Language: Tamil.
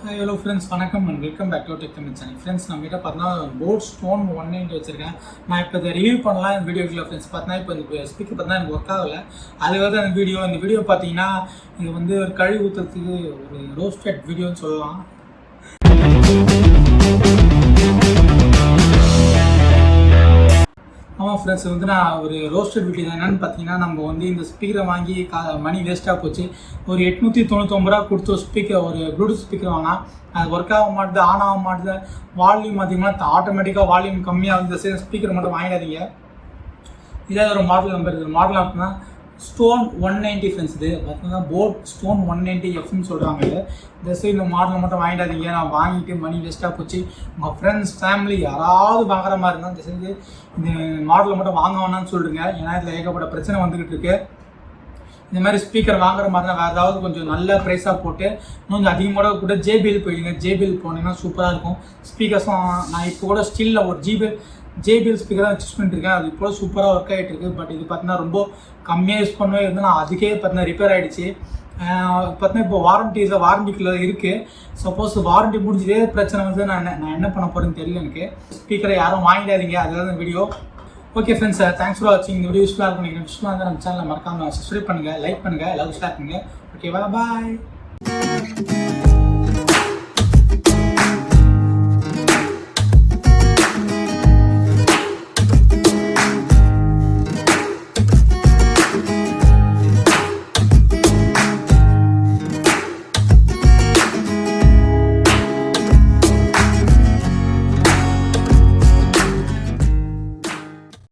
ஹாய் ஹலோ ஃப்ரெண்ட்ஸ், வணக்கம் and welcome back to tech Tamil channel. Friends, நம்ம கிட்ட பார்த்தீங்கன்னா போட் ஸ்டோன் 190 வச்சிருக்கேன். நான் இப்போ இதை ரிவ்யூ பண்ணலாம் இந்த வீடியோக்குள்ள. ஃப்ரெண்ட்ஸ் பார்த்தீங்கன்னா இப்போ இந்த ஸ்பீக்கர் பார்த்தீங்கன்னா எனக்கு ஒர்க் ஆகலை. அது வந்து இந்த வீடியோ பார்த்தீங்கன்னா இது வந்து ஒரு கழுவி ஊற்றுறதுக்கு ஒரு ரோஸ்டட் வீடியோன்னு சொல்லலாம். ஆமாம் ஃப்ரெண்ட்ஸ், வந்து நான் ஒரு ரோஸ்டட் வீடியோ தான். என்னென்னு பார்த்தீங்கன்னா, நம்ம வந்து இந்த ஸ்பீக்கரை வாங்கி மணி வேஸ்ட்டாக போச்சு. ஒரு 899 ரூபா கொடுத்து ஒரு ஸ்பீக்கர், ஒரு ப்ளூடூத் ஸ்பீக்கர் வாங்கினா அது ஒர்க் ஆக மாட்டுது, ஆன் ஆக மாட்டுது. வால்யூம் அதிகமாக ஆட்டோமேட்டிக்காக வால்யூம் கம்மியாக வந்து ஸ்பீக்கர் மட்டும் வாங்கிடாதீங்க. இதாவது ஒரு மாடல் நம்பர். இது மாடல் அப்படின்னா ஸ்டோன் 190 ஃப்ரெண்ட்ஸ். இது பார்த்தீங்கன்னா போட் ஸ்டோன் 190 எஃப்னு சொல்கிறாங்க. இந்த சைடு இந்த மாடலை மட்டும் வாங்கிடாதீங்க. நான் வாங்கிட்டு மணி வேஸ்ட்டாக போச்சு. உங்கள் ஃப்ரெண்ட்ஸ் ஃபேமிலி யாராவது வாங்குற மாதிரி இருந்தால் இந்த சைடு இந்த மாடலை மட்டும் வாங்க வேணாம்னு சொல்லுங்க. ஏன்னா இதில் ஏகப்பட்ட பிரச்சனை வந்துக்கிட்டு இருக்கு. இந்த மாதிரி ஸ்பீக்கர் வாங்குற மாதிரி தான் வேறு ஏதாவது கொஞ்சம் நல்ல ப்ரைஸாக போட்டு கொஞ்சம் அதிகமாக கூட ஜேபிஎல் போயிடுங்க. ஜேபிஎல் போனீங்கன்னா சூப்பராக இருக்கும். ஸ்பீக்கர்ஸும் நான் இப்போ கூட ஸ்டில்ல ஒரு ஜேபிஎல் ஸ்பீக்கர் தான் யூஸ் பண்ணிட்டுருக்கேன். அது இப்போ சூப்பராக ஒர்க் ஆகிட்டு இருக்குது. பட் இது பார்த்தீங்கன்னா ரொம்ப கம்மியாக யூஸ் பண்ணவே இருந்து நான் அதுக்கே பார்த்தீங்கன்னா ரிப்பேர் ஆகிடுச்சு. பார்த்தீங்கன்னா இப்போ வாரண்டிக்குள்ளே இருக்குது. சப்போஸ் வாரண்டி முடிஞ்சதே பிரச்சனை வந்து நான் என்ன பண்ண போகிறேன்னு தெரியல எனக்கு. ஸ்பீக்கரை யாரும் வாங்கிடாதீங்க. அதுதான் இந்த video. Okay friends, thanks for வாட்சிங். இந்த வீடியோ யூஸ்ஃபுல்லாக இருக்கும். நீங்கள் யூஸ்ஃபுல்லாக இருந்தால் நம்ம சேனலை மறக்காமல் சப்ஸ்கிரைப் பண்ணுங்கள், லைக் பண்ணுங்கள், எல்லாரும் ஷேர் பண்ணுங்கள். ஓகேவா, பாய்.